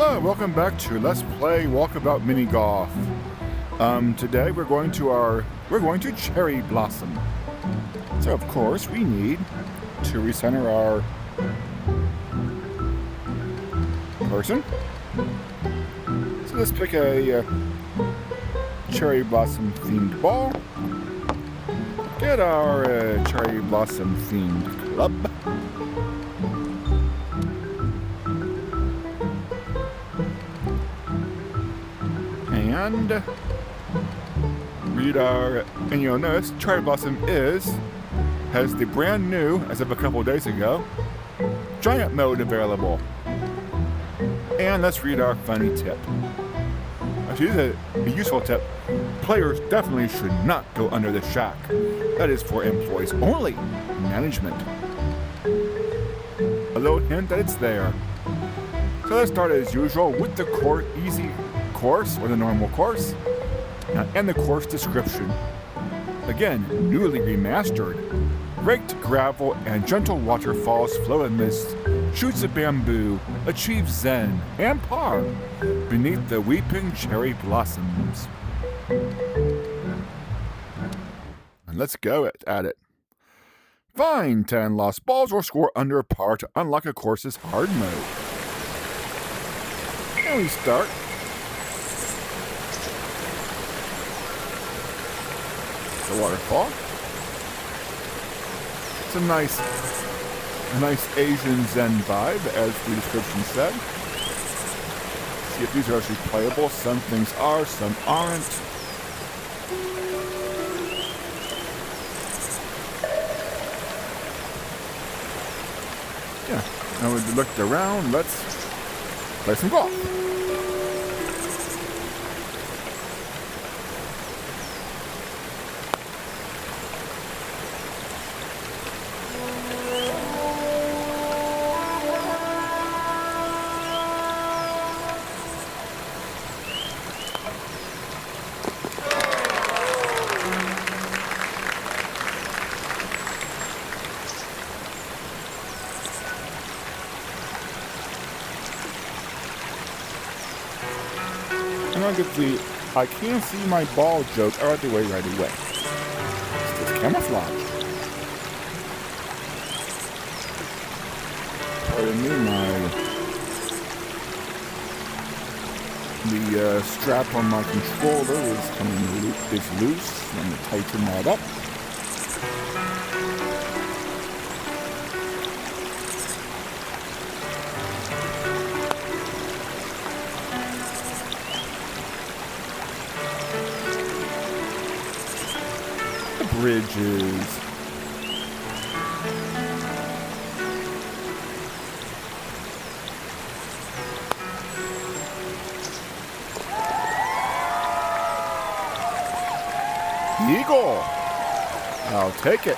Hello, welcome back to Let's Play Walkabout Mini Golf. Today we're going to Cherry Blossom. So of course we need to recenter our person. So let's pick a Cherry Blossom themed ball. Get our Cherry Blossom themed club. And you'll notice Cherry Blossom has the brand new, as of a couple days ago, giant mode available. And let's read our funny tip. Actually, a useful tip. Players definitely should not go under the shack. That is for employees only. Management. A little hint that it's there. So let's start as usual with the easy course, or the normal course, and the course description. Again, newly remastered. Raked gravel and gentle waterfalls flow amidst shoots of bamboo, achieve zen and par beneath the weeping cherry blossoms. And let's go at it. Find 10 lost balls or score under par to unlock a course's hard mode. And we start. The waterfall. It's a nice Asian Zen vibe, as the description said. See if these are actually playable. Some things are, some aren't. Yeah. Now we looked around. Let's play some golf. And I'll get the I can't see my ball joke out of the way right away. It's just camouflage. Pardon me, the strap on my controller is loose. I'm going to tighten that up. Bridges. Eagle. I'll take it.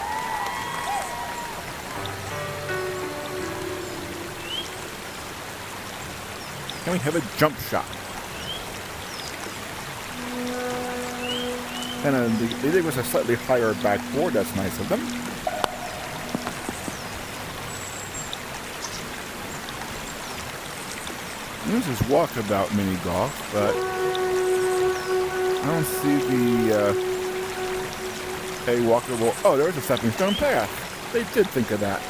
Can we have a jump shot? And it was a slightly higher backboard. That's nice of them. And this is Walkabout Mini Golf, but I don't see a walkable. Oh, there's a stepping stone path. They did think of that.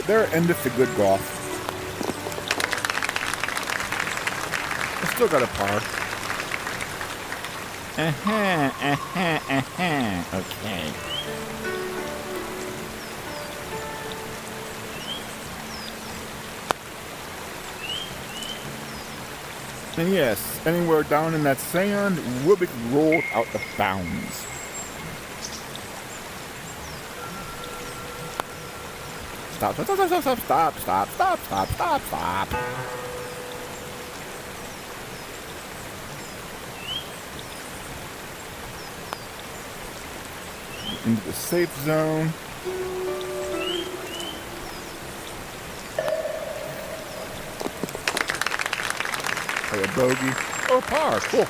They're ended the good golf. I still got a par. Okay. And yes, anywhere down in that sand will be rolled out of bounds. Stop. Into the safe zone. Play a bogey. Oh, par. Cool.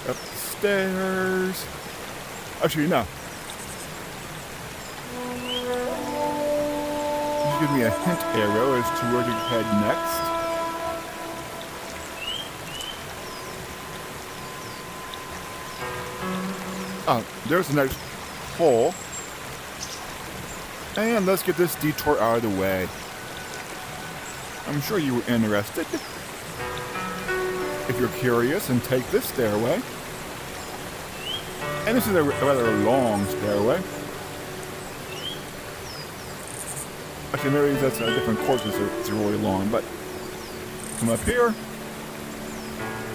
Up the stairs. Actually, no. Just give me a hint arrow as to where to head next. Oh, there's the next hole. And let's get this detour out of the way. I'm sure you were interested. If you're curious, and take this stairway. And this is a rather long stairway. Actually, maybe that's a different course. It's really long, but come up here,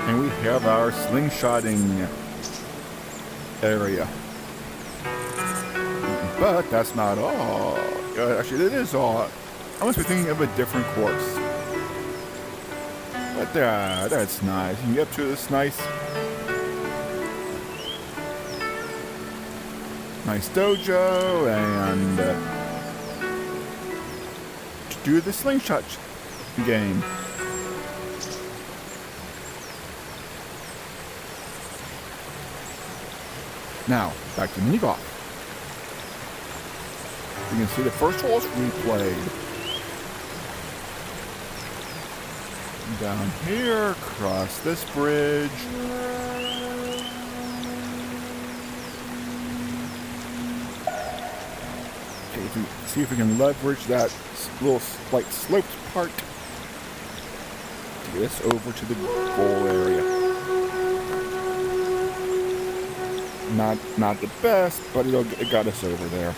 and we have our slingshotting area. But that's not all. Actually, it is all. I must be thinking of a different course. But that's nice. You can get up to this nice dojo and to do the slingshot game. Now, back to mini golf. You can see the first holes we played. Down here, cross this bridge. Okay, see if we can leverage that little slight sloped part to get us over to the goal area. Not the best, but it got us over there.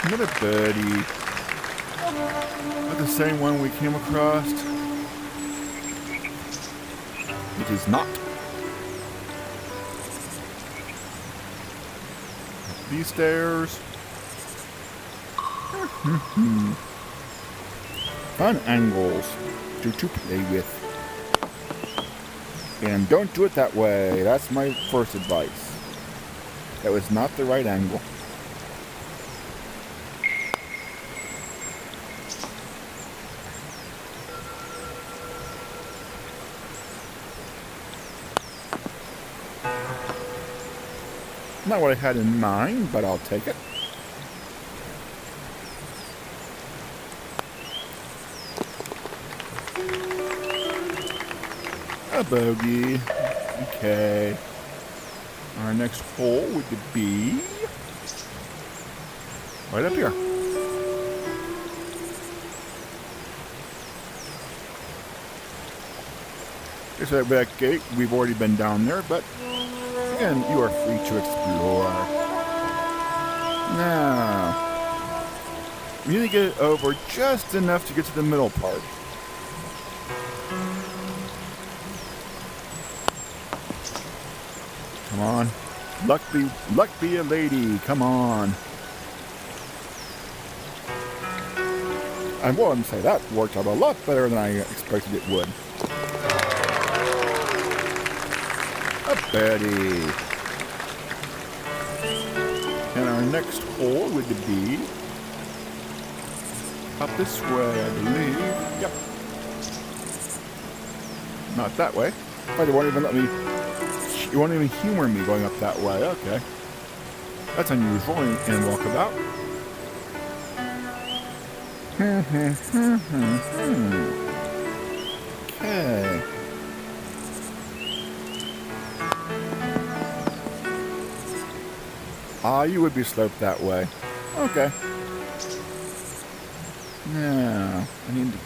Another birdie. Not the same one we came across. It is not. These stairs. Fun angles to play with. And don't do it that way. That's my first advice. That was not the right angle. Not what I had in mind, but I'll take it. A bogey. Okay. Our next hole would be right up here. There's that back gate. We've already been down there, but again, you are free to explore. Now, we need to get it over just enough to get to the middle part. Come on. Luck be a lady. Come on. I wouldn't say that worked out a lot better than I expected it would. A birdie. And our next hole would be up this way, I believe. Yep. Not that way. But it won't even let me. You won't even humor me going up that way. Okay. That's unusual in Walkabout. Okay. You would be sloped that way. Okay. Now, I need to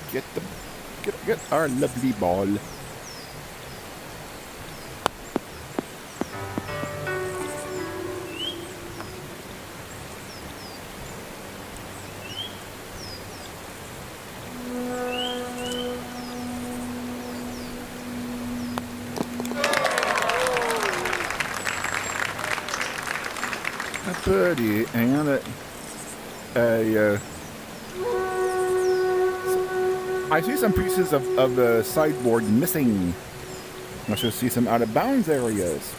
get our lovely ball. Birdie and I see some pieces of the sideboard missing. I also see some out of bounds areas.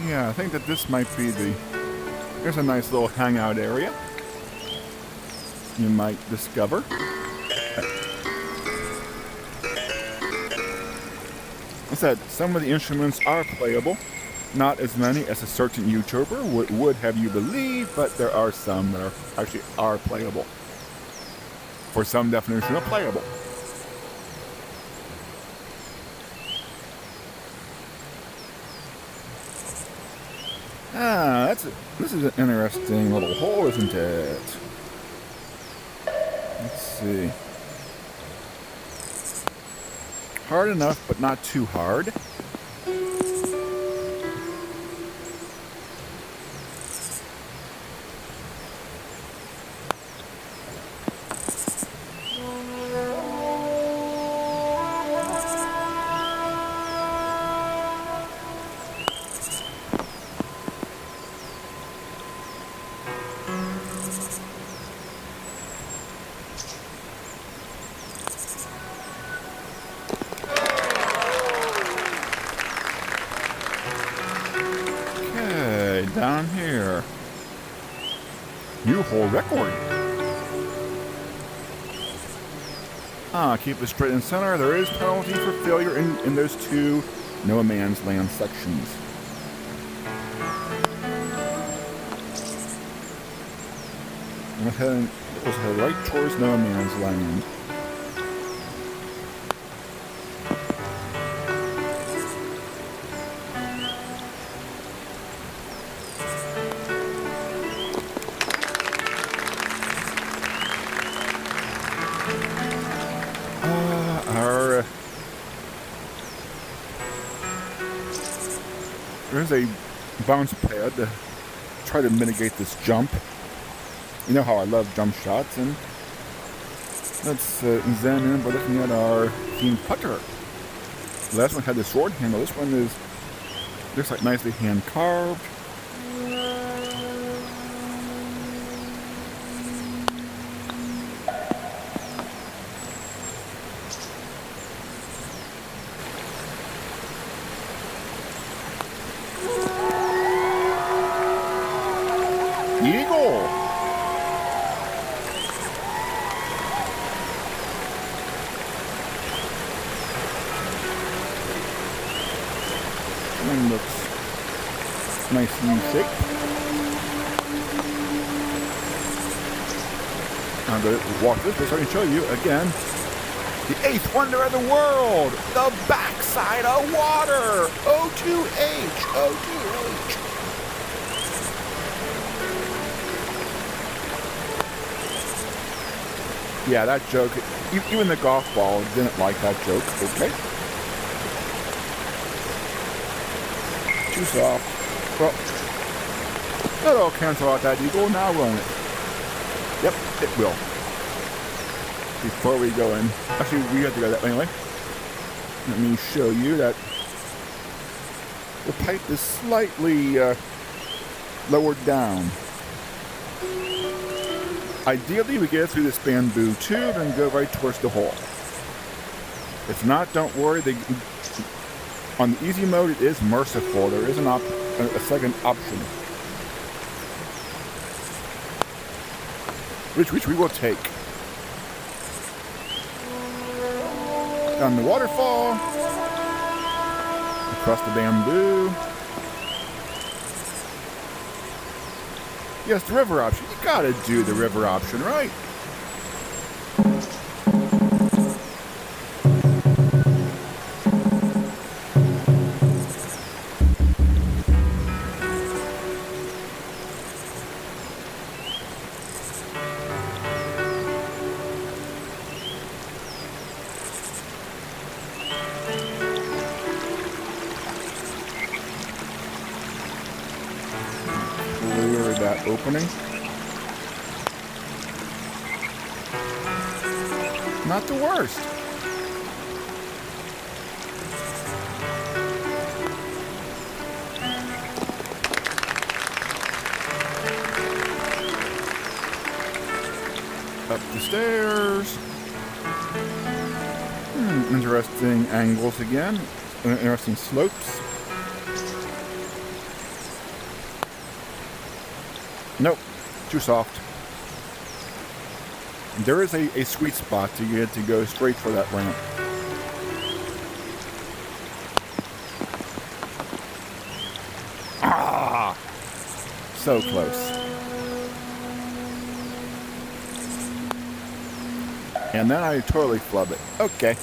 Yeah, I think that this might be there's a nice little hangout area you might discover. I said some of the instruments are playable. Not as many as a certain YouTuber would have you believe, but there are some that are playable. For some definition of playable. This is an interesting little hole, isn't it? Let's see. Hard enough, but not too hard. Down here. New hole record. Keep it straight in center. There is penalty for failure in those two no man's land sections. We'll head right towards no man's land. There's a bounce pad to try to mitigate this jump. You know how I love jump shots, and let's zen in by looking at our team putter. The last one had the sword handle. This one looks like nicely hand carved. Eagle! One looks nice and thick. I'm going to walk this way so I can show you again the eighth wonder of the world, the backside of water. O2H, O2H. Yeah, that joke, even the golf ball didn't like that joke, okay? Too soft. Well, that'll cancel out that eagle, now won't it? Yep, it will. Before we go in, actually we have to go that way anyway. Let me show you that the pipe is slightly lowered down. Ideally, we get it through this bamboo tube and go right towards the hole. If not, don't worry. On the easy mode, it is merciful. There is a second option, which we will take. Down the waterfall, across the bamboo. Yes, the river option. You gotta do the river option, right? Clear that opening. Not the worst. Up the stairs. Interesting angles again. Interesting slopes. Nope, too soft. There is a sweet spot to get to go straight for that ramp. Ah! So close. And then I totally flub it. Okay.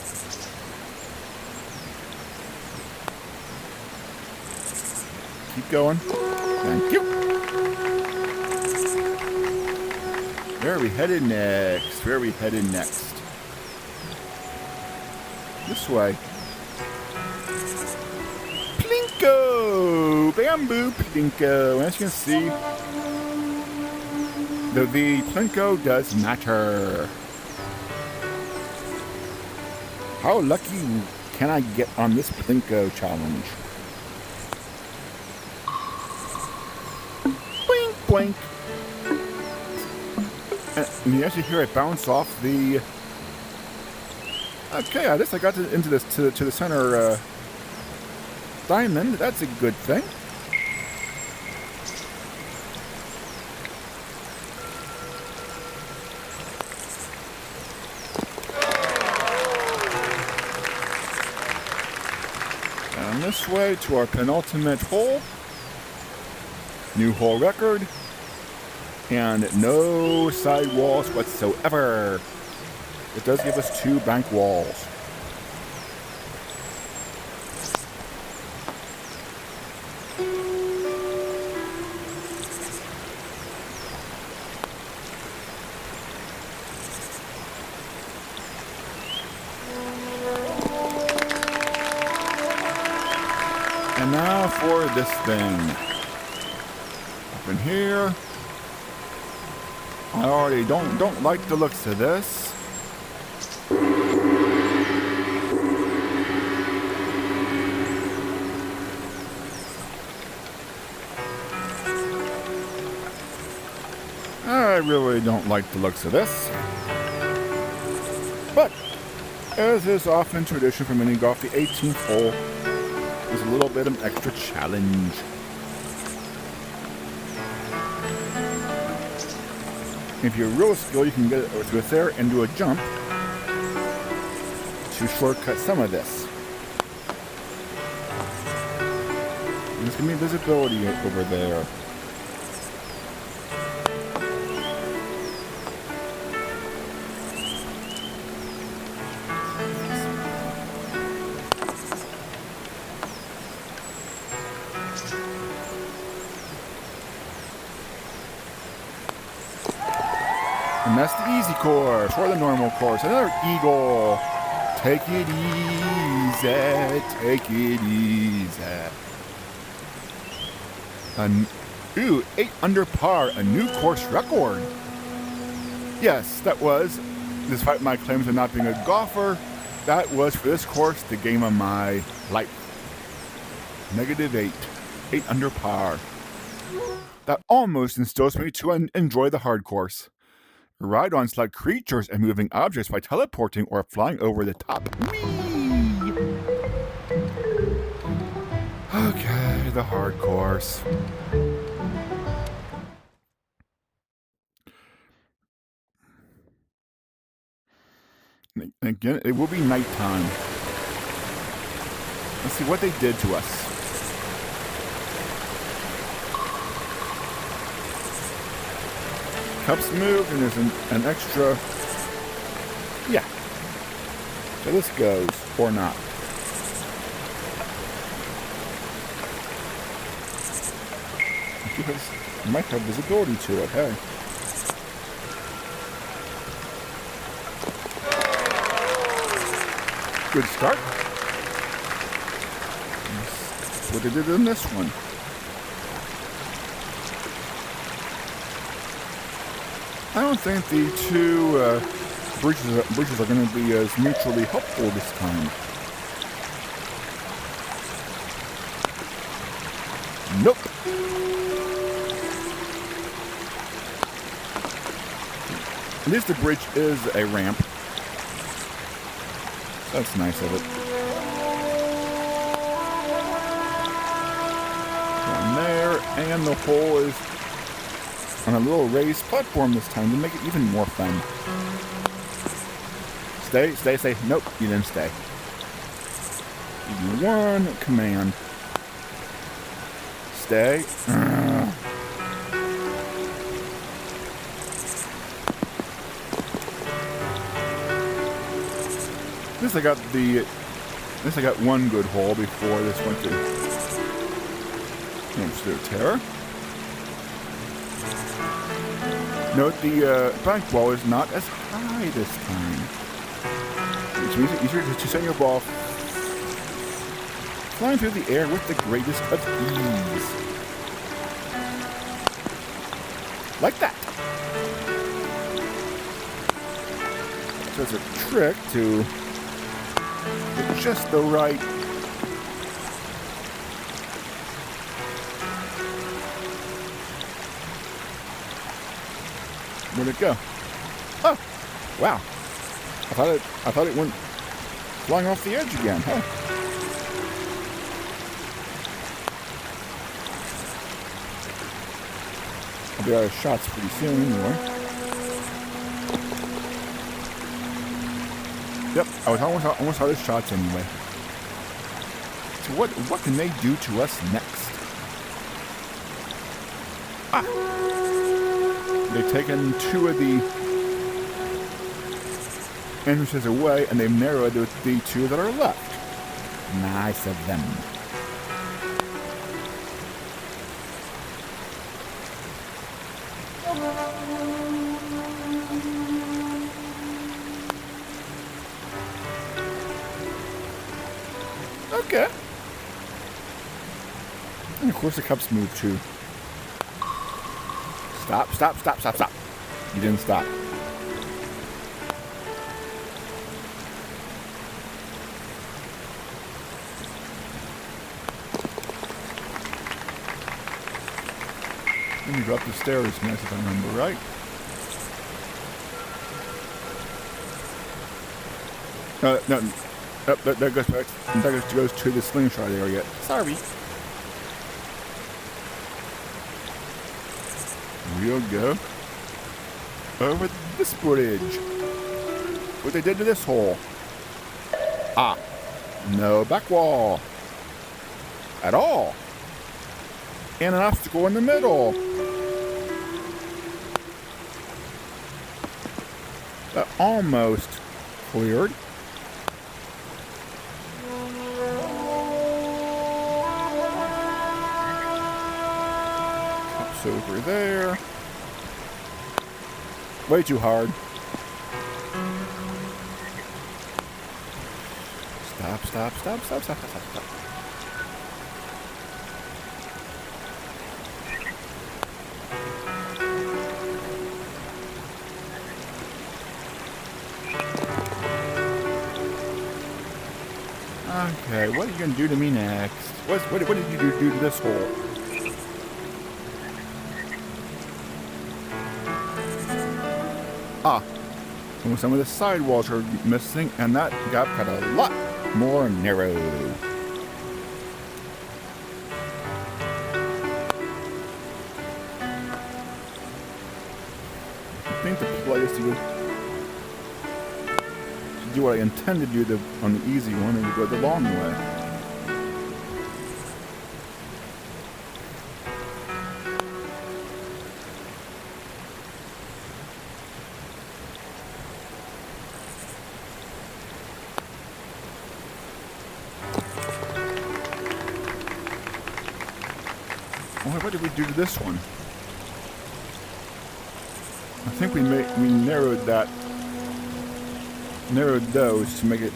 Keep going. Thank you. Where are we headed next? Where are we headed next? This way. Plinko! Bamboo Plinko. As you can see, the Plinko does matter. How lucky can I get on this Plinko challenge? Boink, boink. And you actually hear it bounce off the... Okay, at least I got into this to the center diamond. That's a good thing. Down this way to our penultimate hole. New hole record. And no side walls whatsoever. It does give us 2 bank walls. And now for this thing. Up in here. I already don't like the looks of this. I really don't like the looks of this. But, as is often tradition for mini golf, the 18th hole is a little bit of an extra challenge. If you're real skilled, you can get it with there and do a jump to shortcut some of this. There's going to be visibility over there. And that's the easy course, or the normal course. Another eagle. Take it easy, take it easy. Ooh, 8 under par, a new course record. Yes, that was, despite my claims of not being a golfer, that was for this course the game of my life. -8, 8 under par. That almost instills me to enjoy the hard course. Ride on select creatures and moving objects by teleporting or flying over the top. Whee! Okay, the hard course. Again, it will be nighttime. Let's see what they did to us. Cups moved, and there's an extra... Yeah. So this goes, or not. It might have visibility to it, hey. Good start. That's what they did in this one. I don't think the two bridges are going to be as mutually helpful this time. Nope. At least the bridge is a ramp. That's nice of it. Down there, and the hole is on a little raised platform this time to make it even more fun. Stay, stay, stay. Nope, you didn't stay. Give me one command. Stay. At least I got one good hole before this went to absolute terror. Note the bank ball is not as high this time, which means it's easier to send your ball flying through the air with the greatest of ease. Like that. So it's a trick to get just the right where'd it go? Oh, wow! I thought it went flying off the edge again. Huh? I'll be out of shots pretty soon, anyway. Yep, I was almost out of shots anyway. So what can they do to us next? They've taken two of the entrances away, and they've narrowed the two that are left. Nice of them. Okay. And of course the cups move too. Stop, stop, stop, stop, stop. You didn't stop. Let me go up the stairs next if I remember right. No. That goes back. That goes to the slingshot area. Sorry. We'll go over this bridge. What they did to this hole. No back wall. At all. And an obstacle in the middle. That almost cleared. Over there. Way too hard. Stop. Okay, what are you going to do to me next? What did you do to this hole? And some of the side walls are missing, and that gap got a lot more narrow. I think the play is to do what I intend to do on the easy one, and to go the long way. What did we do to this one? I think we narrowed those to make it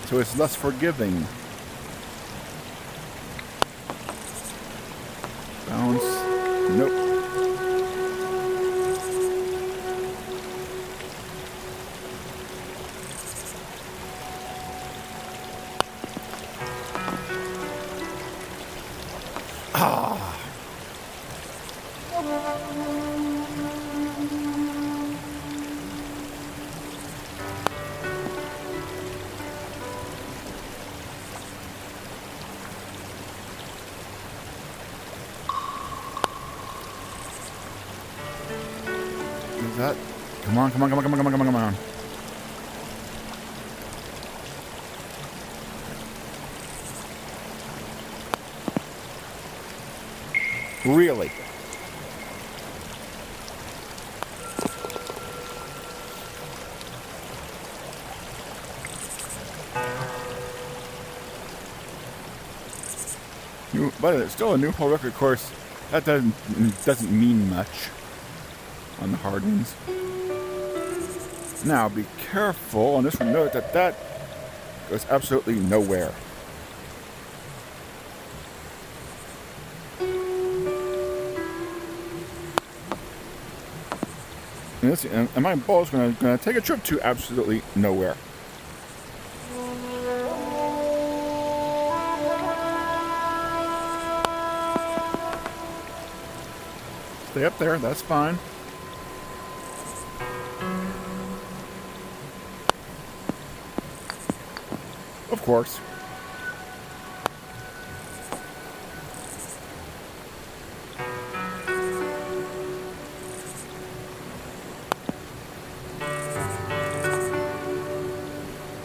so it's less forgiving. Bounce. Nope. Come on, come on, come on, come on, come on, come on, come on. Really? But it's still a new hole record course. That doesn't mean much on the hard ones. Now be careful on this one. Note that goes absolutely nowhere. And my ball is going to take a trip to absolutely nowhere. Stay up there, that's fine. Of course.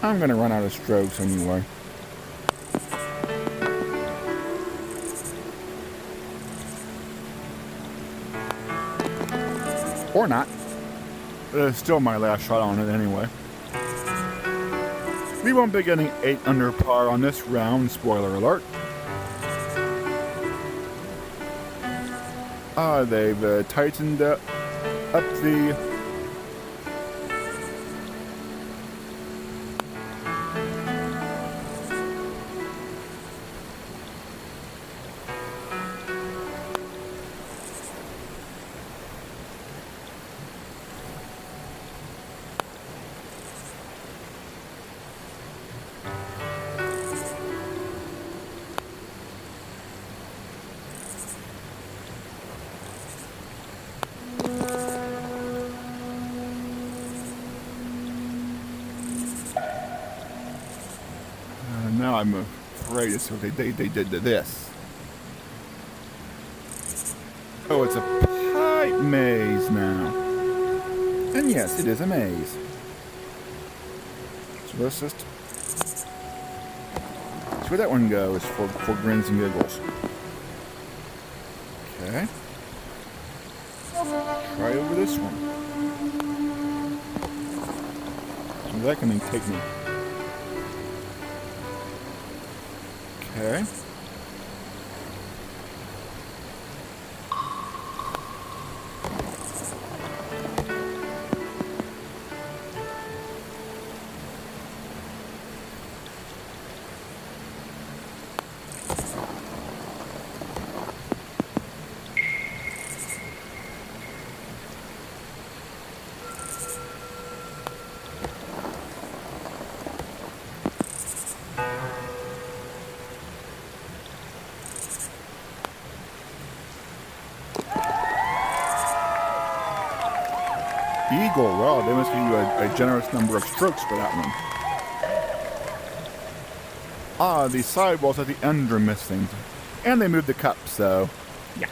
I'm going to run out of strokes anyway. Or not. It's still my last shot on it anyway. We won't be getting 8 under par on this round, spoiler alert. They've tightened up the... Now I'm afraid it's what they did to this. Oh, it's a pipe maze now. And yes, it is a maze. So let's just see where that one goes for grins and giggles. Okay. Try over this one. So that can take me. Okay. Eagle, well, they must give you a generous number of strokes for that one. The sidewalls at the end are missing. And they moved the cup, so yeah.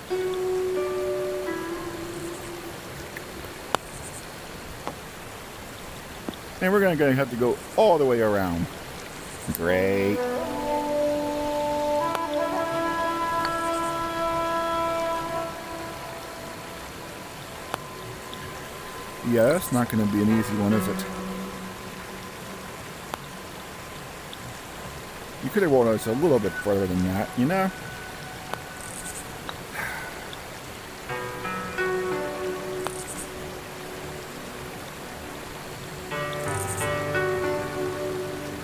And we're going to have to go all the way around. Great. Yeah, that's not going to be an easy one, is it? You could have rolled us a little bit further than that, you know?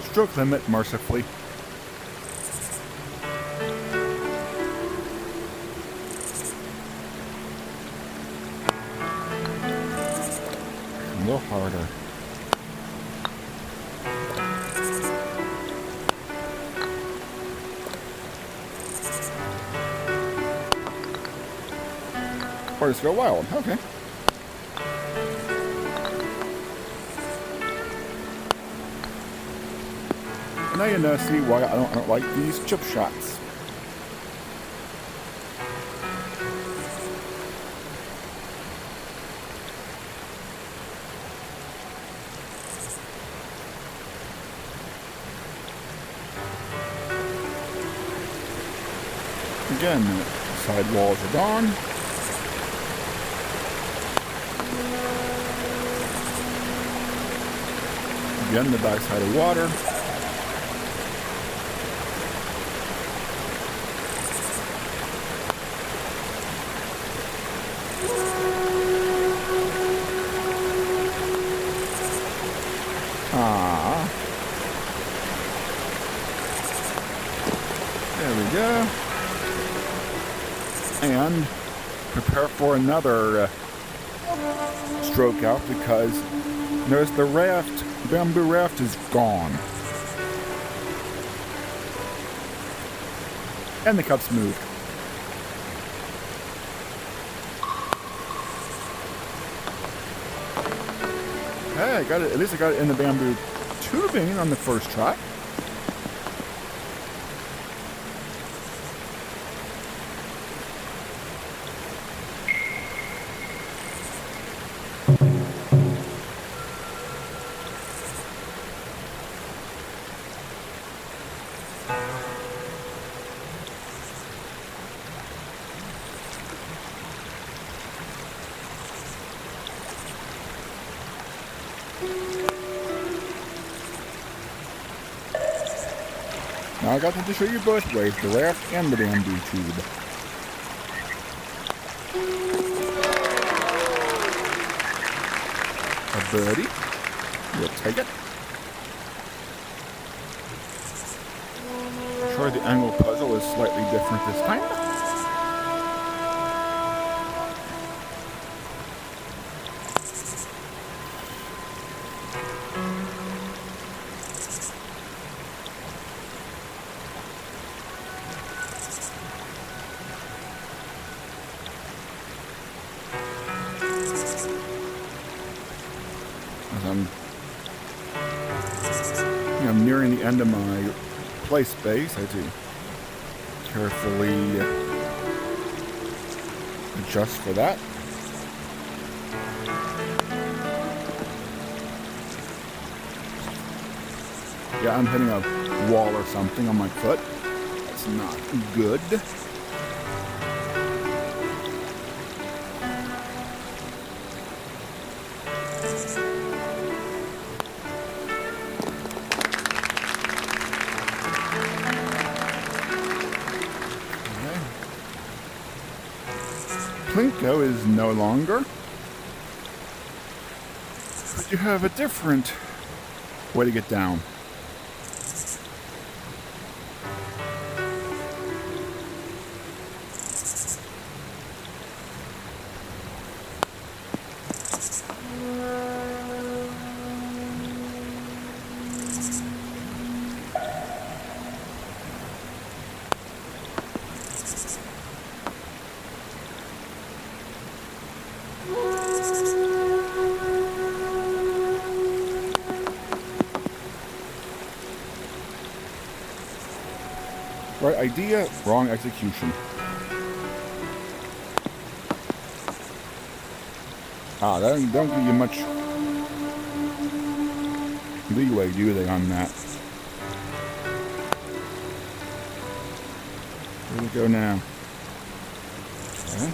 Stroke limit, mercifully. A little harder. Or just go wild. Okay. Now you know, see why I don't like these chip shots. Again, the side walls are gone. Again, the backside of water. There we go. And prepare for another stroke out because notice the raft, bamboo raft is gone. And the cups moved. Hey, I got it. At least I got it in the bamboo tubing on the first try. Now I got to show you both ways, the raft and the bamboo tube. A birdie. We'll take it. Sure, the angle puzzle is slightly different this time. I'm nearing the end of my play space. I have to carefully adjust for that. Yeah, I'm hitting a wall or something on my foot. That's not good. Plinko is no longer, but you have a different way to get down. Right idea, wrong execution. They don't give you much leeway, do they, on that? Where do we go now? Okay.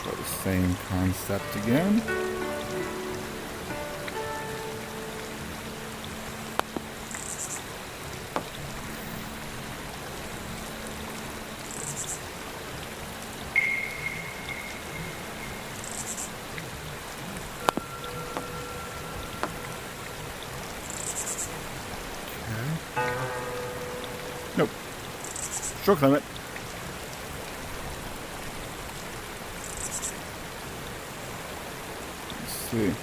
Try the same concept again. Nope. Stroke limit. Let's see.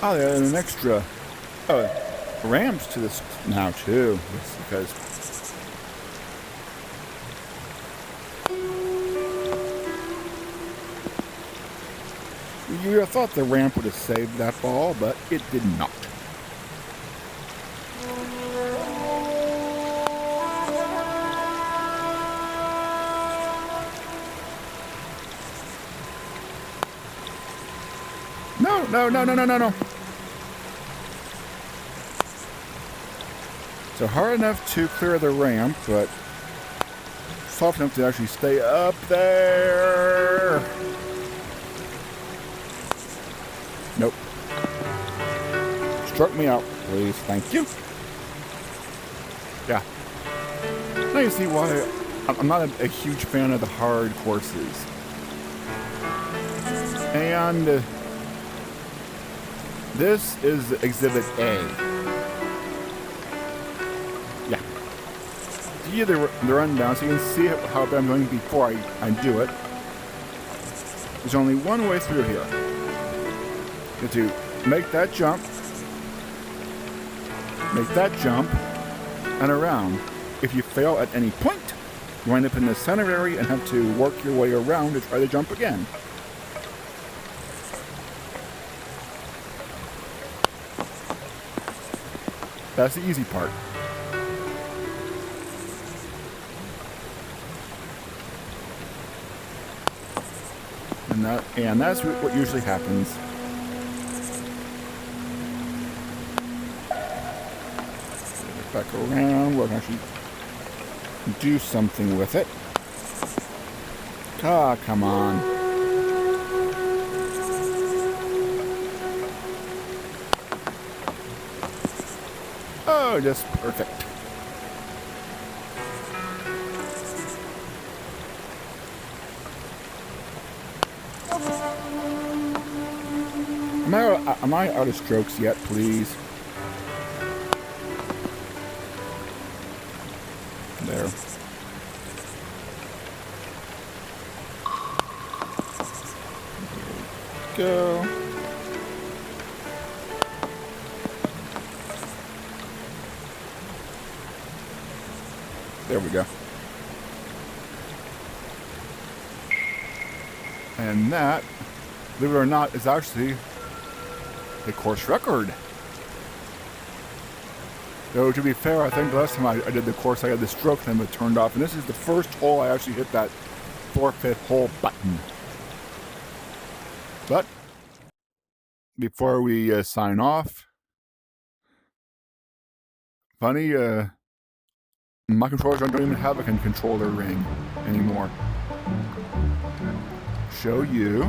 Oh, they added an extra ramps to this now too. It's because you thought the ramp would have saved that ball, but it did not. No. So hard enough to clear the ramp, but soft enough to actually stay up there. Nope. Stroke me out, please. Thank you. Yeah. Now you see why I'm not a huge fan of the hard courses. And this is Exhibit A. Yeah. See the rundown so you can see how bad I'm going before I do it. There's only one way through here. You have to make that jump, and around. If you fail at any point, you wind up in the center area and have to work your way around to try to jump again. That's the easy part. And that's what usually happens. Back around, we're going to actually do something with it. Ah, come on. Oh, just perfect. Am I out of strokes yet, please? There. Go. There we go. And that, believe it or not, is actually a course record. Though, to be fair, I think the last time I did the course, I had the stroke limit turned off, and this is the first hole I actually hit that forfeit hole button. But before we sign off, funny, my controllers don't even have a controller ring anymore. Show you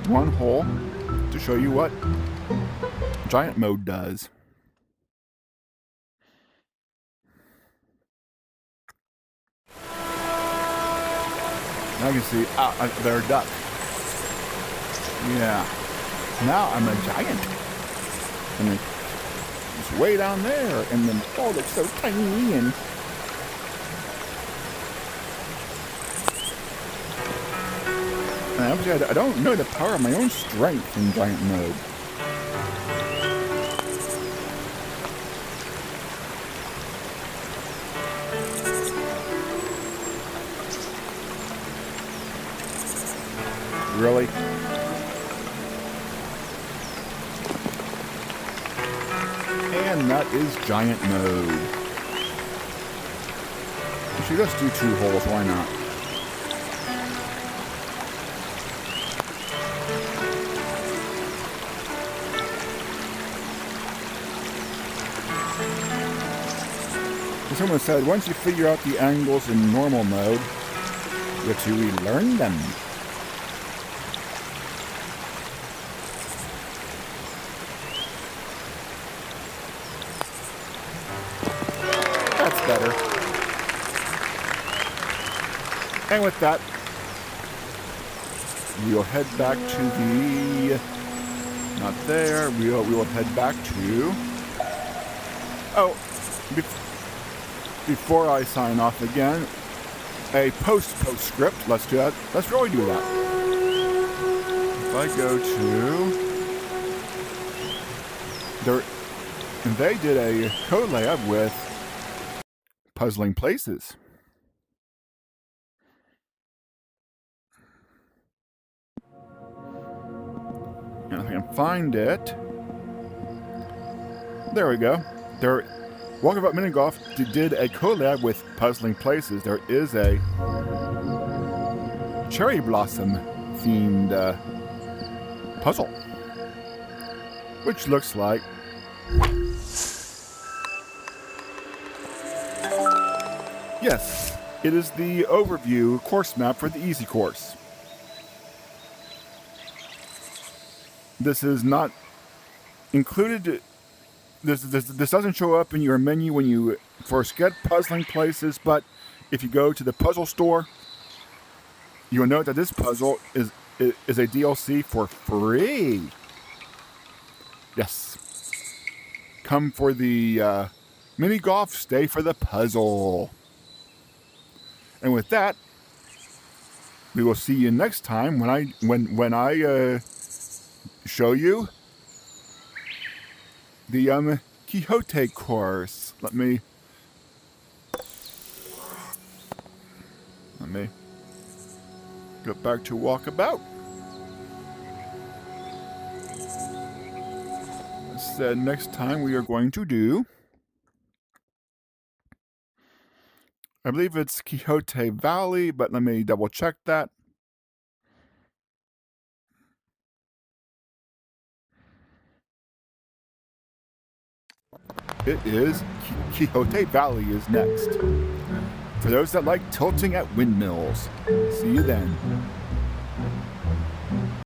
one hole to show you what giant mode does. Now you can see, they're a duck. Yeah. Now I'm a giant. And it's way down there, and then, oh, they're so tiny, and I don't know the power of my own strength in giant mode. Really? And that is giant mode. We should just do 2 holes, why not? Someone said, once you figure out the angles in normal mode, you have to relearn them. That's better. And with that, we'll head back to the... Not there. We will head back to... Oh, before I sign off again, a postscript. Let's do that. Let's really do that. If I go to... They did a collab with Puzzling Places. And if I can find it... There we go. Walkabout Mini Golf did a collab with Puzzling Places. There is a cherry blossom themed puzzle, which looks like Yes, it is the overview course map for the easy course. This is not included. This doesn't show up in your menu when you first get puzzling places, but if you go to the puzzle store, you'll note that this puzzle is a DLC for free. Yes. Come for the mini golf, stay for the puzzle. And with that, we will see you next time when I show you the Quixote course. Let me go back to Walkabout. I said next time we are going to do, I believe it's Quixote Valley, but let me double check that. It is Quixote Valley is next. For those that like tilting at windmills. See you then.